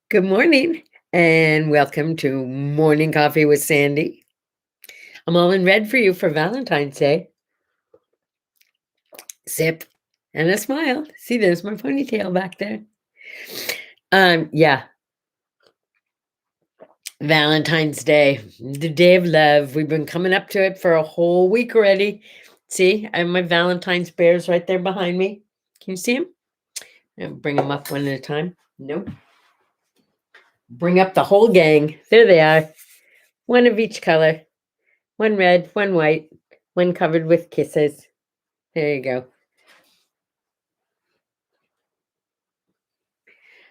Good morning and welcome to Morning Coffee with Sandy. I'm all in red for you for Valentine's Day. Sip and a smile. See, there's my ponytail back there. Yeah, Valentine's Day, the day of love. We've been coming up to it for a whole week already. See, I have my Valentine's bears right there behind me. Can you see them? I'll bring them up one at a time. Nope. Bring up the whole gang. There they are. One of each color. One red, one white, one covered with kisses. There you go.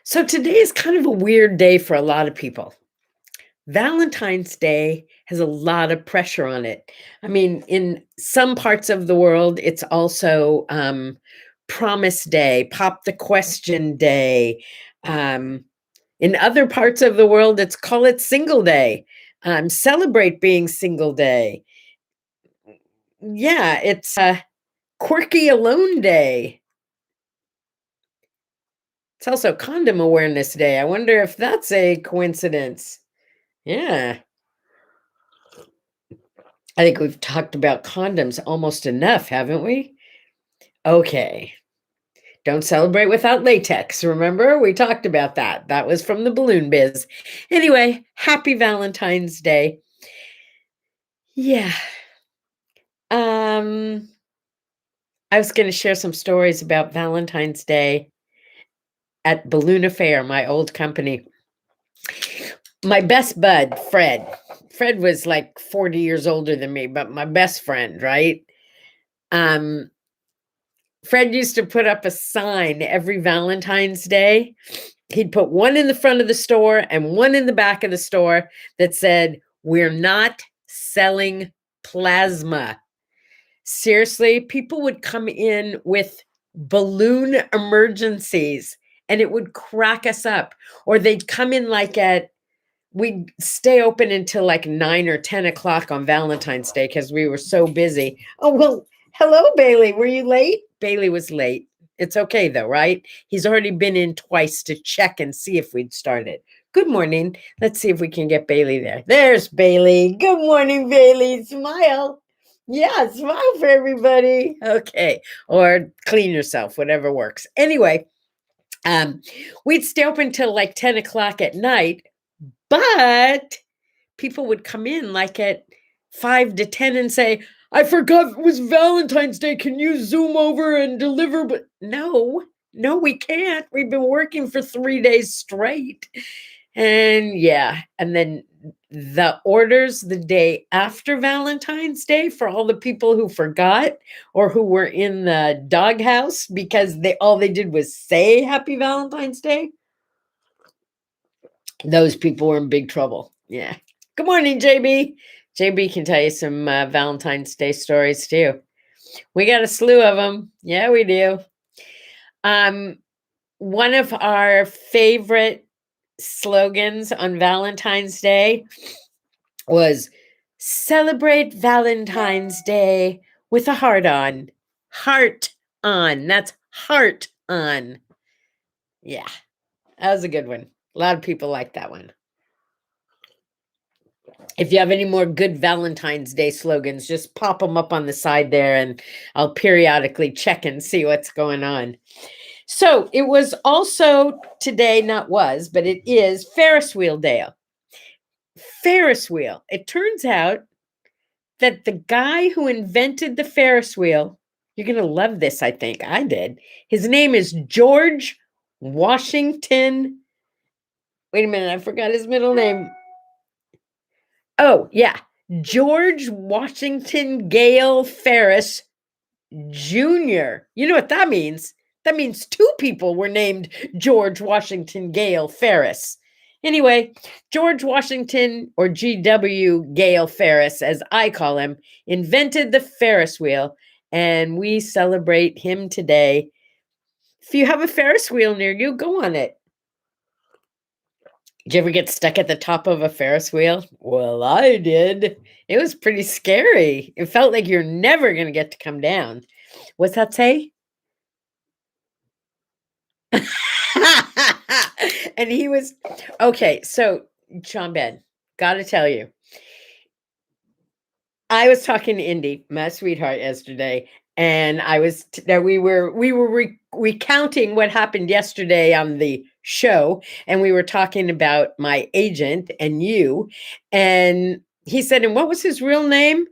So today is kind of a weird day for a lot of people. Valentine's Day has a lot of pressure on it. I mean, in some parts of the world, it's also Promise Day, Pop the Question Day. In other parts of the world, it's Call It Single Day. Celebrate being single day. Yeah, it's Quirky Alone Day. It's also Condom Awareness Day. I wonder if that's a coincidence. Yeah. I think we've talked about condoms almost enough, haven't we? Okay. Don't celebrate without latex. Remember, we talked about that. That was from the balloon biz. Anyway, happy Valentine's Day. Yeah. I was going to share some stories about Valentine's Day at Balloon Affair, my old company. My best bud, Fred was like 40 years older than me, but my best friend, right? Fred used to put up a sign every Valentine's Day. He'd put one in the front of the store and one in the back of the store that said, "We're not selling plasma." Seriously, people would come in with balloon emergencies and it would crack us up. Or they'd come in we'd stay open until like 9 or 10 o'clock on Valentine's Day because we were so busy. Oh, well, hello, Bailey. Were you late? Bailey was late. It's okay, though, right? He's already been in twice to check and see if we'd started. Good morning. Let's see if we can get Bailey there. There's Bailey. Good morning, Bailey. Smile. Yeah, smile for everybody. Okay. Or clean yourself, whatever works. Anyway, we'd stay open till like 10 o'clock at night. But people would come in like at 5 to 10 and say, "I forgot it was Valentine's Day. Can you Zoom over and deliver?" But no, we can't. We've been working for 3 days straight. And yeah, and then the orders the day after Valentine's Day for all the people who forgot or who were in the doghouse because all they did was say Happy Valentine's Day. Those people were in big trouble. Yeah. Good morning, JB. JB can tell you some Valentine's Day stories too. We got a slew of them. Yeah, we do. One of our favorite slogans on Valentine's Day was "Celebrate Valentine's Day with a heart on." Heart on. That's heart on. Yeah, that was a good one. A lot of people like that one. If you have any more good Valentine's Day slogans, just pop them up on the side there and I'll periodically check and see what's going on. So it was also today, but it is Ferris wheel day. Ferris wheel. It turns out that the guy who invented the Ferris wheel, you're going to love this, I think. I did. His name is George Washington. Wait a minute, I forgot his middle name. Oh, yeah. George Washington Gale Ferris Jr. You know what that means? That means two people were named George Washington Gale Ferris. Anyway, George Washington, or G.W. Gale Ferris, as I call him, invented the Ferris wheel, and we celebrate him today. If you have a Ferris wheel near you, go on it. Did you ever get stuck at the top of a Ferris wheel? Well, I did. It was pretty scary. It felt like you're never going to get to come down. What's that say? And he was, okay, so Sean Ben, gotta tell you, I was talking to Indy, my sweetheart, yesterday, and we were recounting what happened yesterday on the show, and we were talking about my agent and you, and he said, and what was his real name?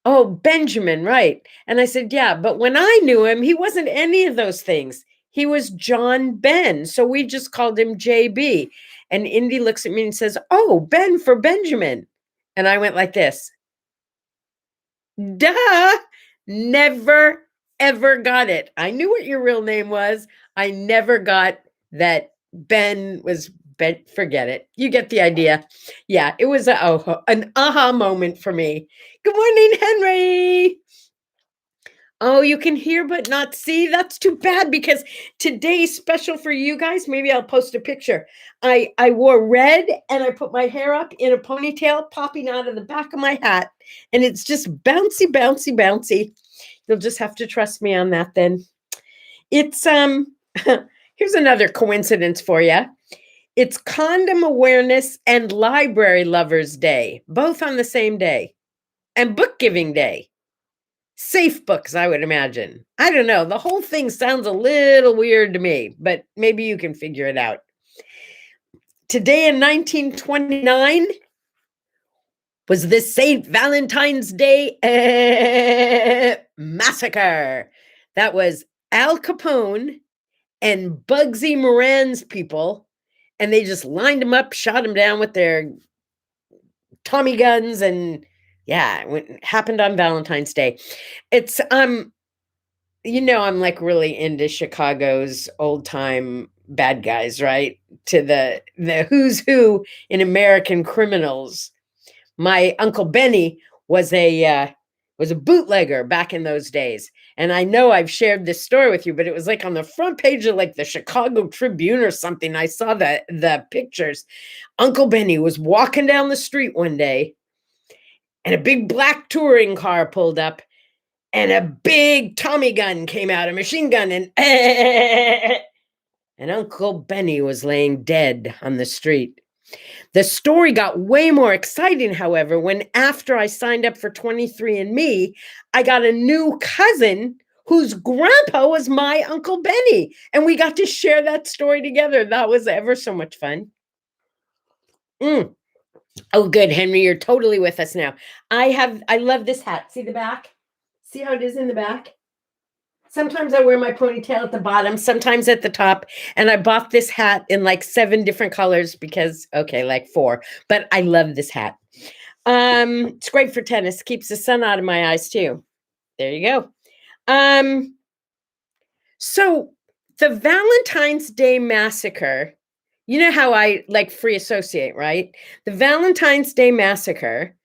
Oh, Benjamin, right. And I said, yeah, but when I knew him, he wasn't any of those things. He was John Ben. So we just called him JB. And Indy looks at me and says, oh, Ben for Benjamin. And I went like this. Duh. Never, ever got it. I knew what your real name was. I never got that Ben was Ben. Forget it. You get the idea. Yeah, it was an aha moment for me. Good morning, Henry. Oh, you can hear but not see? That's too bad because today's special for you guys. Maybe I'll post a picture. I wore red and I put my hair up in a ponytail popping out of the back of my hat. And it's just bouncy, bouncy, bouncy. You'll just have to trust me on that then. It's, here's another coincidence for you. It's Condom Awareness and Library Lovers Day, both on the same day. And Book Giving Day. Safe books, I would imagine. I don't know. The whole thing sounds a little weird to me, but maybe you can figure it out. Today in 1929 was the St. Valentine's Day Massacre. That was Al Capone and Bugsy Moran's people, and they just lined them up, shot them down with their Tommy guns, and yeah, it happened on Valentine's Day. It's you know, I'm like really into Chicago's old time bad guys, right? To the who's who in American criminals. My Uncle Benny was a bootlegger back in those days. And I know I've shared this story with you, but it was like on the front page of like the Chicago Tribune or something. I saw the pictures. Uncle Benny was walking down the street one day and a big black touring car pulled up and a big Tommy gun came out, a machine gun, and Uncle Benny was laying dead on the street. The story got way more exciting, however, when after I signed up for 23andMe, I got a new cousin whose grandpa was my Uncle Benny, and we got to share that story together. That was ever so much fun. Oh, good, Henry, you're totally with us now. I love this hat. See the back? See how it is in the back? Sometimes I wear my ponytail at the bottom, sometimes at the top. And I bought this hat in like 7 different colors because, okay, like 4. But I love this hat. It's great for tennis. Keeps the sun out of my eyes too. There you go. So the Valentine's Day Massacre, you know how I like free associate, right? The Valentine's Day Massacre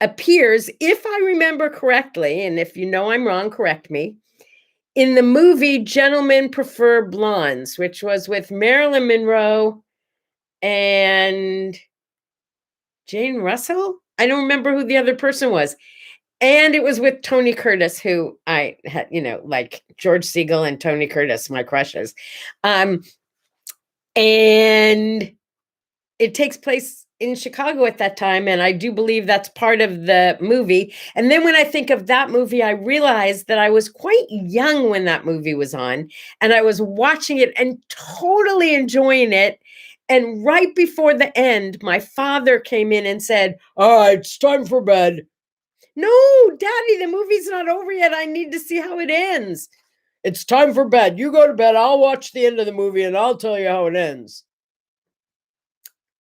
appears, if I remember correctly, and if you know I'm wrong, correct me, in the movie Gentlemen Prefer Blondes, which was with Marilyn Monroe and Jane Russell. I don't remember who the other person was. And it was with Tony Curtis, who I had, you know, like George Segal and Tony Curtis, my crushes. And it takes place in Chicago at that time, and I do believe that's part of the movie. And then when I think of that movie, I realized that I was quite young when that movie was on, and I was watching it and totally enjoying it. And right before the end, my father came in and said, "All right, it's time for bed." No, Daddy, the movie's not over yet. I need to see how it ends. It's time for bed. You go to bed. I'll watch the end of the movie and I'll tell you how it ends.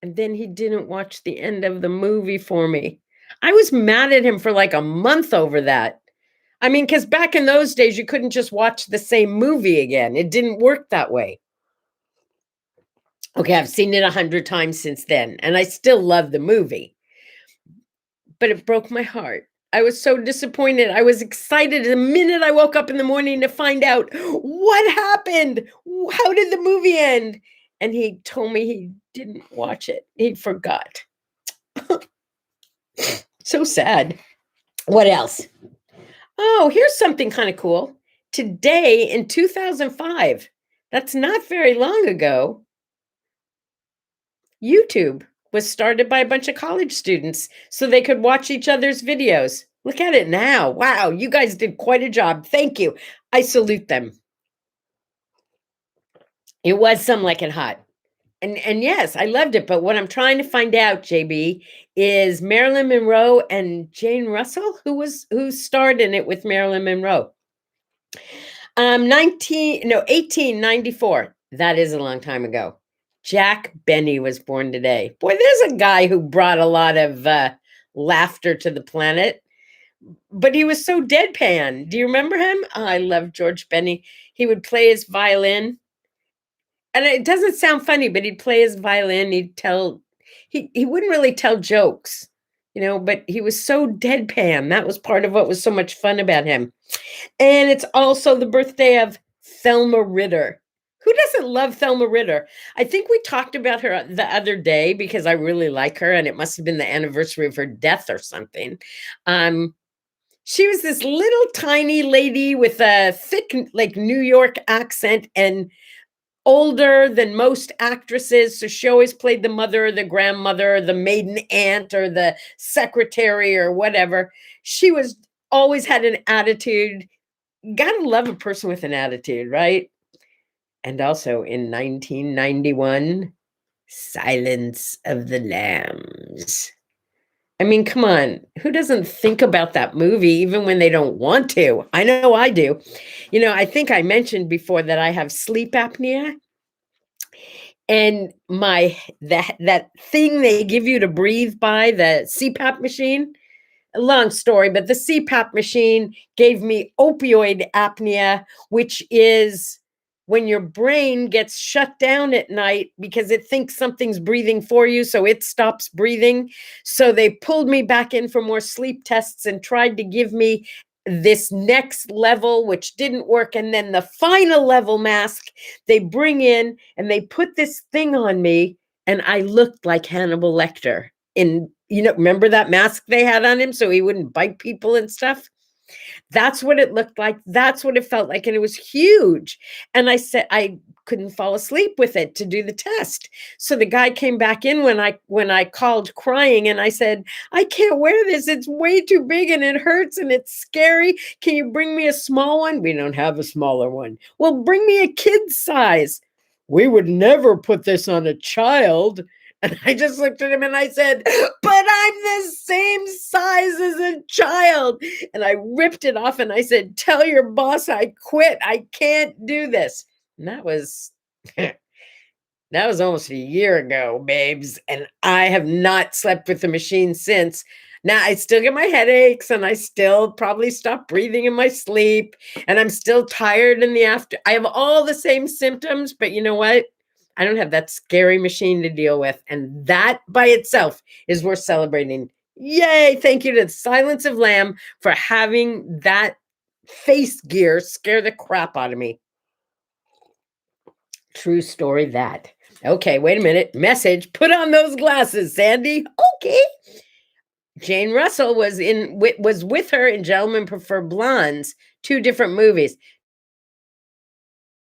And then he didn't watch the end of the movie for me. I was mad at him for like a month over that. I mean, because back in those days, you couldn't just watch the same movie again. It didn't work that way. Okay, I've seen it 100 times since then, and I still love the movie. But it broke my heart. I was so disappointed. I was excited the minute I woke up in the morning to find out what happened. How did the movie end? And he told me he didn't watch it. He forgot. So sad. What else? Oh, here's something kind of cool. Today in 2005, that's not very long ago, YouTube was started by a bunch of college students so they could watch each other's videos. Look at it now. Wow, you guys did quite a job. Thank you. I salute them. It was Some Like It Hot. And yes, I loved it. But what I'm trying to find out, JB, is Marilyn Monroe and Jane Russell, who starred in it with Marilyn Monroe. 1894. That is a long time ago. Jack Benny was born today. Boy, there's a guy who brought a lot of laughter to the planet, but he was so deadpan. Do you remember him? Oh, I love George Benny. He would play his violin, and it doesn't sound funny, but he'd play his violin. He wouldn't really tell jokes, but he was so deadpan. That was part of what was so much fun about him. And it's also the birthday of Thelma Ritter. Who doesn't love Thelma Ritter? I think we talked about her the other day because I really like her, and it must have been the anniversary of her death or something. She was this little tiny lady with a thick, like, New York accent and older than most actresses. So she always played the mother or the grandmother or the maiden aunt or the secretary or whatever. She was always had an attitude. Gotta love a person with an attitude, right? And also in 1991, Silence of the Lambs. I mean, come on. Who doesn't think about that movie even when they don't want to? I know I do. I think I mentioned before that I have sleep apnea. And that thing they give you to breathe by, the CPAP machine, a long story, but the CPAP machine gave me opioid apnea, which is when your brain gets shut down at night because it thinks something's breathing for you, so it stops breathing. So they pulled me back in for more sleep tests and tried to give me this next level, which didn't work. And then the final level mask they bring in, and they put this thing on me, and I looked like Hannibal Lecter remember that mask they had on him so he wouldn't bite people and stuff? That's what it looked like. That's what it felt like. And it was huge. And I said, I couldn't fall asleep with it to do the test. So the guy came back in when I called crying, and I said, I can't wear this. It's way too big and it hurts and it's scary. Can you bring me a small one? We don't have a smaller one. Well, bring me a kid's size. We would never put this on a child. And I just looked at him and I said, but I'm the same size as a child. And I ripped it off and I said, tell your boss I quit. I can't do this. And that was almost a year ago, babes. And I have not slept with the machine since. Now, I still get my headaches, and I still probably stop breathing in my sleep, and I'm still tired in the after. I have all the same symptoms, but you know what? I don't have that scary machine to deal with. And that by itself is worth celebrating. Yay. Thank you to Silence of Lamb for having that face gear scare the crap out of me. True story that. Okay, wait a minute. Message. Put on those glasses, Sandy. Okay. Jane Russell was with her in Gentlemen Prefer Blondes, 2 different movies.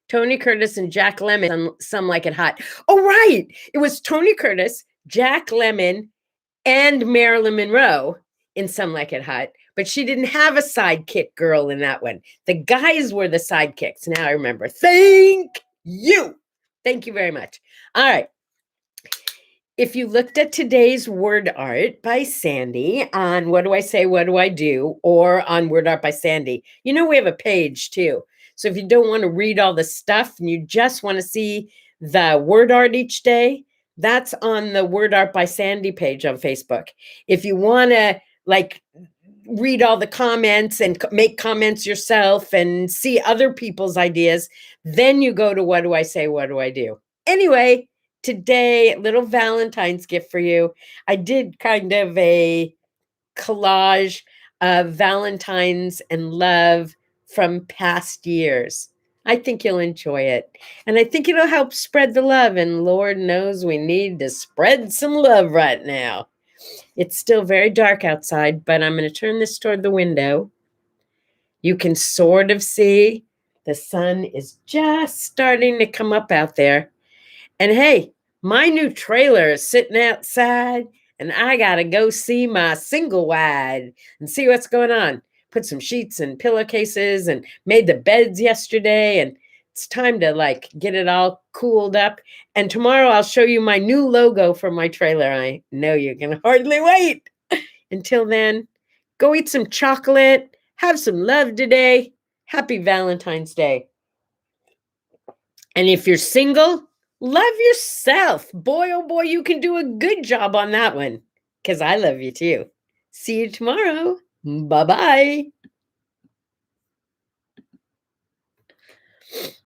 Tony Curtis and Jack Lemmon, Some Like It Hot. Oh, right. It was Tony Curtis, Jack Lemmon, and Marilyn Monroe in Some Like It Hot. But she didn't have a sidekick girl in that one. The guys were the sidekicks. Now I remember. Thank you. Thank you very much. All right. If you looked at today's word art by Sandye on What Do I Say, What Do I Do, or on Word Art by Sandye, we have a page too. So if you don't want to read all the stuff and you just want to see the word art each day, that's on the Word Art by Sandye page on Facebook. If you want to read all the comments and make comments yourself and see other people's ideas, then you go to What Do I Say, What Do I Do? Anyway, today, little Valentine's gift for you. I did kind of a collage of Valentines and love from past years. I think you'll enjoy it. And I think it'll help spread the love. And Lord knows we need to spread some love right now. It's still very dark outside, but I'm going to turn this toward the window. You can sort of see the sun is just starting to come up out there. And hey, My new trailer is sitting outside, and I gotta go see my single wide and see what's going on. Put some sheets and pillowcases and made the beds yesterday, and it's time to like get it all cooled up. And tomorrow I'll show you my new logo for my trailer. I know you're gonna hardly wait. Until then, go eat some chocolate, have some love today. Happy Valentine's Day. And if you're single, love yourself. Boy, oh boy, you can do a good job on that one. Because I love you too. See you tomorrow. Bye-bye.